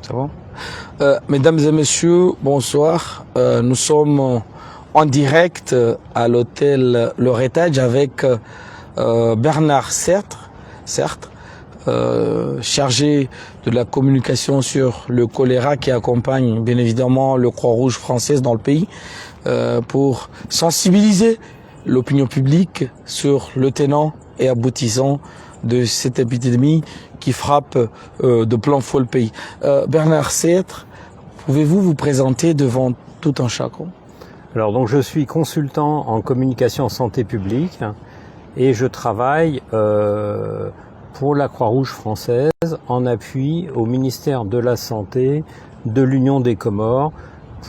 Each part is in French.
C'est bon. Mesdames et messieurs, bonsoir. Nous sommes en direct à l'hôtel L'Héritage avec Bernard Sertre, chargé de la communication sur le choléra qui accompagne bien évidemment le Croix-Rouge française dans le pays pour sensibiliser l'opinion publique sur le tenant et aboutissant de cette épidémie qui frappe de plein fouet le pays. Bernard Sertre, pouvez-vous vous présenter devant tout un chacun? Alors donc je suis consultant en communication santé publique et je travaille pour la Croix-Rouge française en appui au ministère de la Santé de l'Union des Comores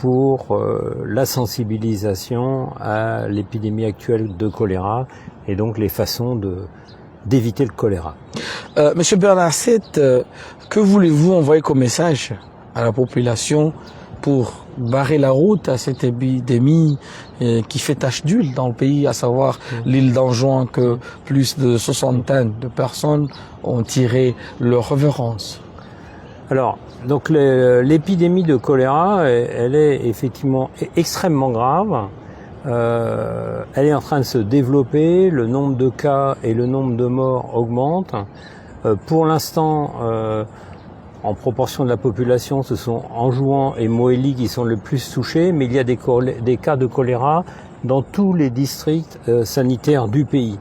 pour la sensibilisation à l'épidémie actuelle de choléra et donc les façons d'éviter le choléra. Monsieur Bernard Sertre, que voulez-vous envoyer comme message à la population pour barrer la route à cette épidémie qui fait tache d'huile dans le pays, à savoir l'île d'Anjouan, que plus de 60 de personnes ont tiré leur révérence? Alors, donc l'épidémie de choléra, elle est effectivement extrêmement grave. Elle est en train de se développer, le nombre de cas et le nombre de morts augmentent. Pour l'instant, en proportion de la population, ce sont Anjouan et Moëli qui sont les plus touchés, mais il y a des cas de choléra dans tous les districts sanitaires du pays.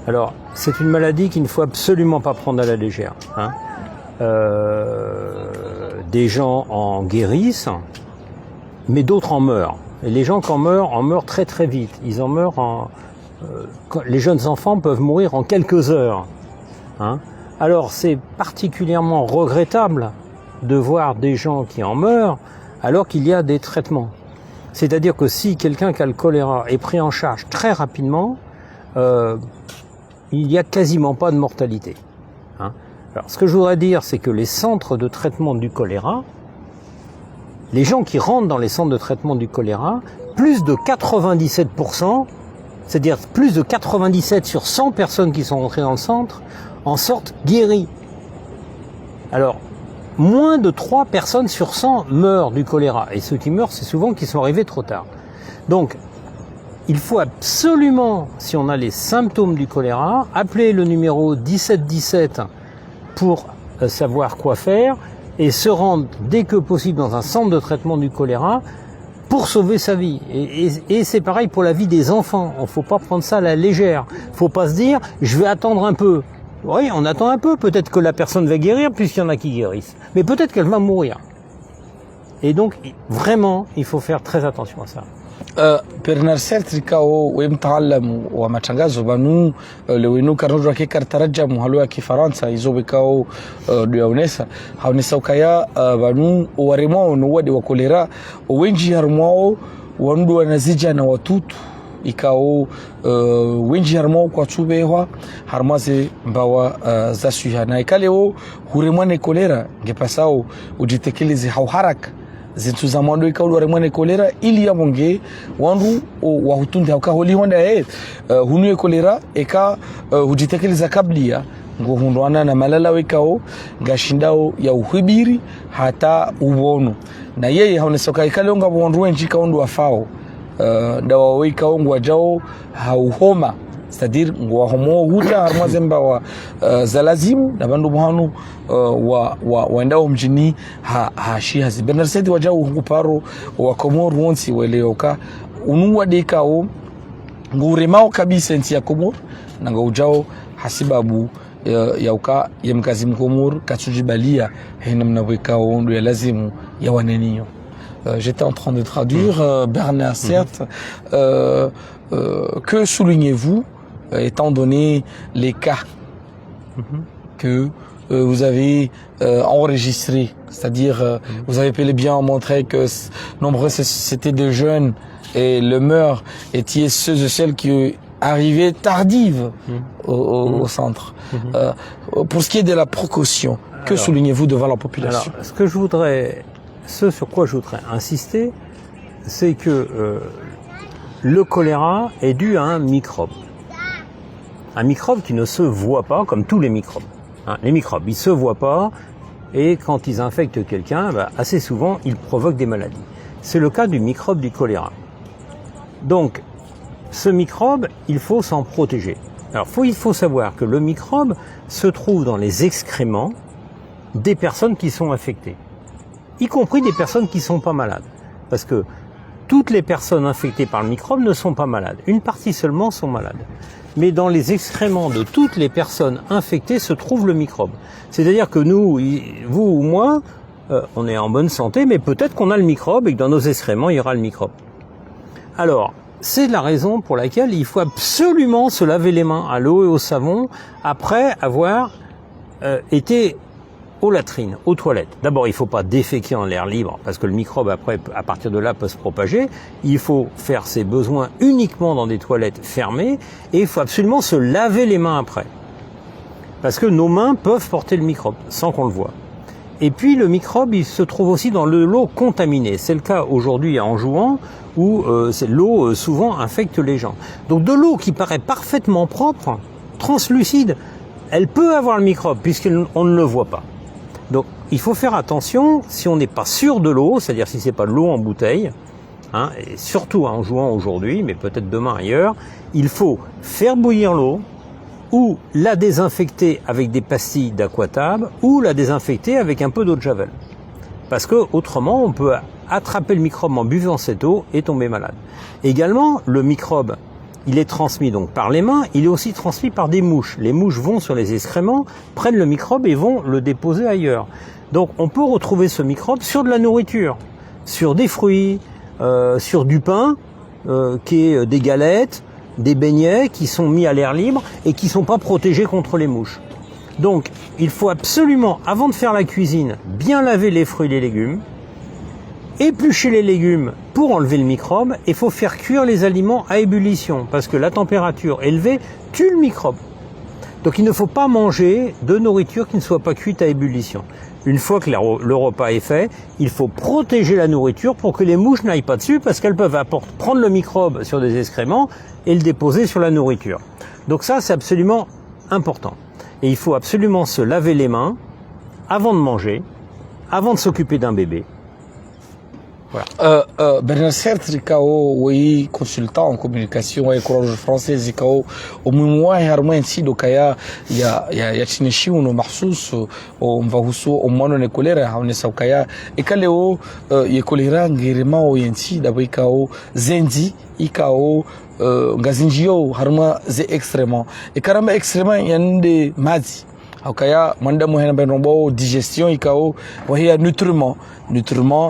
Alors, c'est une maladie qu'il ne faut absolument pas prendre à la légère. Des gens en guérissent, mais d'autres en meurent. Et les gens qui en meurent très très vite. Ils en meurent les jeunes enfants peuvent mourir en quelques heures. Alors c'est particulièrement regrettable de voir des gens qui en meurent alors qu'il y a des traitements. C'est-à-dire que si quelqu'un qui a le choléra est pris en charge très rapidement, il n'y a quasiment pas de mortalité. Alors ce que je voudrais dire, c'est que les centres de traitement du choléra, les gens qui rentrent dans les centres de traitement du choléra, plus de 97%, c'est-à-dire plus de 97 sur 100 personnes qui sont rentrées dans le centre, en sortent guéries. Alors, moins de 3 personnes sur 100 meurent du choléra. Et ceux qui meurent, c'est souvent qu'ils sont arrivés trop tard. Donc, il faut absolument, si on a les symptômes du choléra, appeler le numéro 1717 pour savoir quoi faire et se rendre dès que possible dans un centre de traitement du choléra pour sauver sa vie. Et c'est pareil pour la vie des enfants. Il ne faut pas prendre ça à la légère. Il ne faut pas se dire « je vais attendre un peu ». Oui, on attend un peu. Peut-être que la personne va guérir puisqu'il y en a qui guérissent. Mais peut-être qu'elle va mourir. Et donc, vraiment, il faut faire très attention à ça. Bernard Sertre kao wemtaalam wa matangazo banu lewenu karnodwa ke kartarajamu halwa ki Faransa izobe kao duyaunesa haunesa ukaya banu waremo no wadi wa kolera wenji harmao wandu wanazija na watutu ikao wenji harmao kwa tsubewa harmaze mbawa zasuyana ikaleo huremane kolera ngepasao ujitekeleze hauharaka zintu za mwando ikaulu waremwane kolera ili ya monge wandu wahutundi hauka holi honda hunu kolera eka hujitekeleza kablia ngo hundwana na malala wekao ngashindao ya uhibiri hata ubono na yeye haonesoka ikalonga wandu wenji kaundu afao dawa weka ongu wajao hauhoma c'est-à-dire ngo homo huta harmazemba wa zalazimu na bandu muhanu waendao mjini hashi hazi Bernard Sertre wajao nguparo wa Komoro wonsi weleoka unuwa dekao nguremao kabisa nti ya Komoro na ngujao hasibabu yauka yemkazi mkomoro katsujibalia hena mnawekao ondo ya lazimu ya wanenio. J'étais en train de traduire Bernard Sertre. Que soulignez-vous étant donné les cas que vous avez enregistrés, c'est-à-dire vous avez bel et bien montré que nombreux c'était des jeunes et le meurtre était ceux et celles qui arrivaient tardives au centre. Pour ce qui est de la précaution, que soulignez-vous devant la population? Alors, ce sur quoi je voudrais insister, c'est que le choléra est dû à un microbe. Un microbe qui ne se voit pas comme tous les microbes. Les microbes, ils se voient pas et quand ils infectent quelqu'un, assez souvent, ils provoquent des maladies. C'est le cas du microbe du choléra. Donc, ce microbe, il faut s'en protéger. Alors, il faut savoir que le microbe se trouve dans les excréments des personnes qui sont infectées, y compris des personnes qui ne sont pas malades. Parce que toutes les personnes infectées par le microbe ne sont pas malades. Une partie seulement sont malades. Mais dans les excréments de toutes les personnes infectées se trouve le microbe. C'est-à-dire que nous, vous ou moi, on est en bonne santé, mais peut-être qu'on a le microbe et que dans nos excréments, il y aura le microbe. Alors, c'est la raison pour laquelle il faut absolument se laver les mains à l'eau et au savon après avoir été aux latrines, aux toilettes. D'abord, il ne faut pas déféquer en l'air libre parce que le microbe, après, à partir de là, peut se propager. Il faut faire ses besoins uniquement dans des toilettes fermées et il faut absolument se laver les mains après. Parce que nos mains peuvent porter le microbe sans qu'on le voie. Et puis, le microbe, il se trouve aussi dans l'eau contaminée. C'est le cas aujourd'hui à Anjouan où l'eau souvent infecte les gens. Donc, de l'eau qui paraît parfaitement propre, translucide, elle peut avoir le microbe puisqu'on ne le voit pas. Donc, il faut faire attention, si on n'est pas sûr de l'eau, c'est-à-dire si c'est pas de l'eau en bouteille, et surtout en jouant aujourd'hui, mais peut-être demain ailleurs, il faut faire bouillir l'eau, ou la désinfecter avec des pastilles d'aquatab, ou la désinfecter avec un peu d'eau de javel. Parce que autrement, on peut attraper le microbe en buvant cette eau et tomber malade. Également, le microbe, il est transmis donc par les mains, il est aussi transmis par des mouches. Les mouches vont sur les excréments, prennent le microbe et vont le déposer ailleurs. Donc on peut retrouver ce microbe sur de la nourriture, sur des fruits, sur du pain, qui est des galettes, des beignets qui sont mis à l'air libre et qui ne sont pas protégés contre les mouches. Donc il faut absolument, avant de faire la cuisine, bien laver les fruits et les légumes, éplucher les légumes pour enlever le microbe, et il faut faire cuire les aliments à ébullition parce que la température élevée tue le microbe. Donc il ne faut pas manger de nourriture qui ne soit pas cuite à ébullition. Une fois que le repas est fait, il faut protéger la nourriture pour que les mouches n'aillent pas dessus parce qu'elles peuvent prendre le microbe sur des excréments et le déposer sur la nourriture. Donc ça, c'est absolument important. Et il faut absolument se laver les mains avant de manger, avant de s'occuper d'un bébé. Bernard Sertre kao wei consultant en communication wa Croix Française kao umuhimu wake harma nsi dokaya ya chineshi uno mahsus o mvahusu o mwana ne kolera haone saukaya ikaleo ye kolera ngirema o yensi dabai kao zenzi ikao ngazinjio harma ze extrêmement et karama extrêmement yande mazi hakaya manda muhena ben rombo digestion ikao wahia nutriment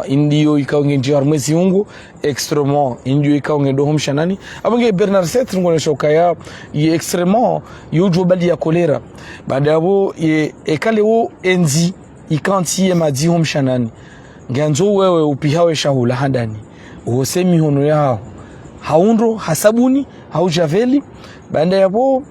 indio ikao ngenji harma ziungu extrêmement indio ikao ngendo homshanani abange Bernard Sertre ngone shokaya ye extrêmement yojo bali ya kolera badabo ye ekaleo enzi ikanti ye madi homshanani nganzo wewe upihawe shahula handani uhosemi hono yao haundo hasabuni haujaveli banda yabo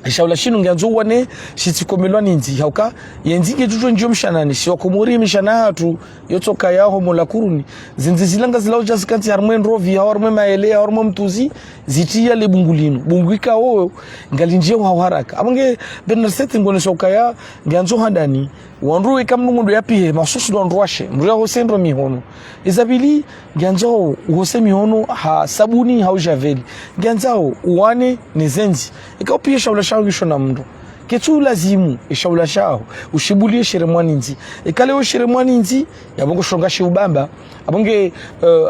shaula shinu nganzo wane shitikomelwa ninzi hauka yenzige tujo njio mshanani shi wakomuri mishana hatu yotoka yaho molakuruni zinzi zilanga zilauja sikanti harmwe nrovi harmwe maele harmwe mtuzi zitia le bunguika o ngalinjio hawaraka abange Bernard Sertre ngone shokaya nganzo handani wanru ikamnungu yapi masusu do ndwashe mruya hosendro mihono izabili nganzo uhose mihono ha sabuni haujaveli nganzao uwane nezenzi ikapia shaula shao gishona mndo ketu lazimu ishaula shao ushibulie sheremwani nzi ikaleo sheremwani nzi yabongo shonga shiubamba abonge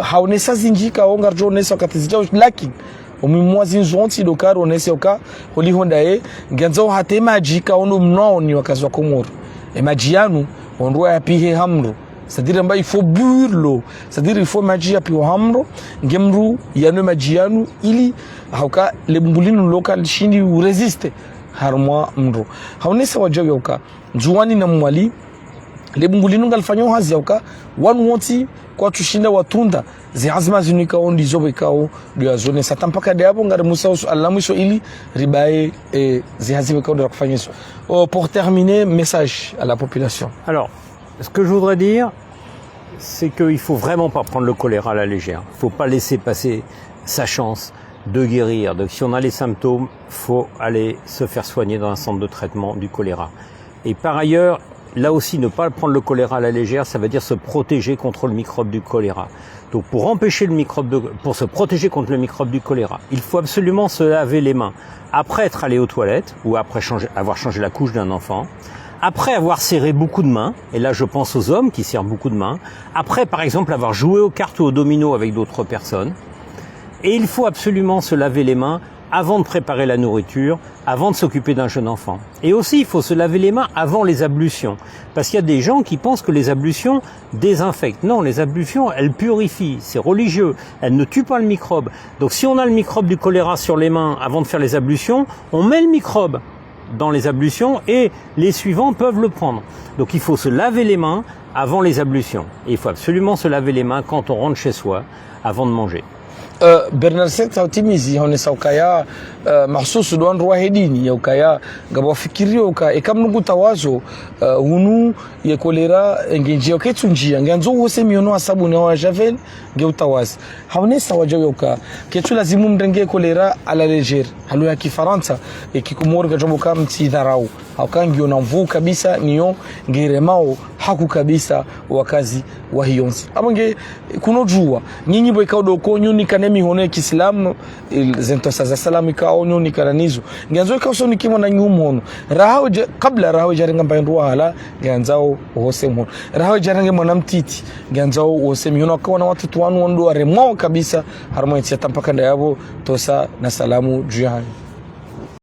haonesa zinjika onga rjonesa katizita laki umimwazi nzonti dokaro onese oka holi hondae nganzo hatema jika ono mnoo ni wakazwa komoro emajianu onroa yapihe hamro c'est-à-dire mba il faut buire l'eau c'est-à-dire il faut maji yapi hamro ngemru yanu majianu ili hauka lebumbulinu local shindi resiste harmwa mro haunesa wajaga uka juani na mwali lebumbulinu ngalfanyo hazi uka one wanti kwa tushinda watunda zi azma zinika ondi zobe kao dio zone satampaka de hapo ngare musa alamuso ili ribae zi hazibe kao de kufanya eso. Pour terminer, message à la population. Alors, ce que je voudrais dire, c'est qu'il ne faut vraiment pas prendre le choléra à la légère. Il ne faut pas laisser passer sa chance de guérir. Donc, si on a les symptômes, il faut aller se faire soigner dans un centre de traitement du choléra. Et par ailleurs, là aussi, ne pas prendre le choléra à la légère, ça veut dire se protéger contre le microbe du choléra. Donc pour empêcher le pour se protéger contre le microbe du choléra, il faut absolument se laver les mains après être allé aux toilettes ou après avoir changé la couche d'un enfant, après avoir serré beaucoup de mains, et là je pense aux hommes qui serrent beaucoup de mains, après par exemple avoir joué aux cartes ou aux dominos avec d'autres personnes, et il faut absolument se laver les mains avant de préparer la nourriture, avant de s'occuper d'un jeune enfant. Et aussi, il faut se laver les mains avant les ablutions. Parce qu'il y a des gens qui pensent que les ablutions désinfectent. Non, les ablutions, elles purifient. C'est religieux. Elles ne tuent pas le microbe. Donc si on a le microbe du choléra sur les mains avant de faire les ablutions, on met le microbe dans les ablutions et les suivants peuvent le prendre. Donc il faut se laver les mains avant les ablutions. Et il faut absolument se laver les mains quand on rentre chez soi, avant de manger. Bernard Seth hautimizi honesa ukaya mahsusu doan ruwa hedini ya ukaya gaba fikiri uka ekam nugu tawazo hunu ye kolera ngenji oketunji nganzo wose miono asabu ne wa javel ge utawazi haunesa wajo uka ketu lazimu mrenge kolera ala leger halu ya kifaransa ekikumor ga jobo kam ti dharau haukangi ona mvu kabisa niyo ngeremao haku kabisa wakazi wa hionzi abange kunojua nyinyi boy kaudo ko nyuni kanemi hone kiislamu zentosa za salamu kao nyuni karanizo nganzo kauso nikimo na nyumono rahaw kabla rahaw jaringa mbaindu hala nganzao hose mhono rahaw jaringa mwanamtiti nganzao hose mihono kwa na watu tuwanu ndo aremo kabisa harmo yatsa mpaka ndayabo tosa na salamu jihani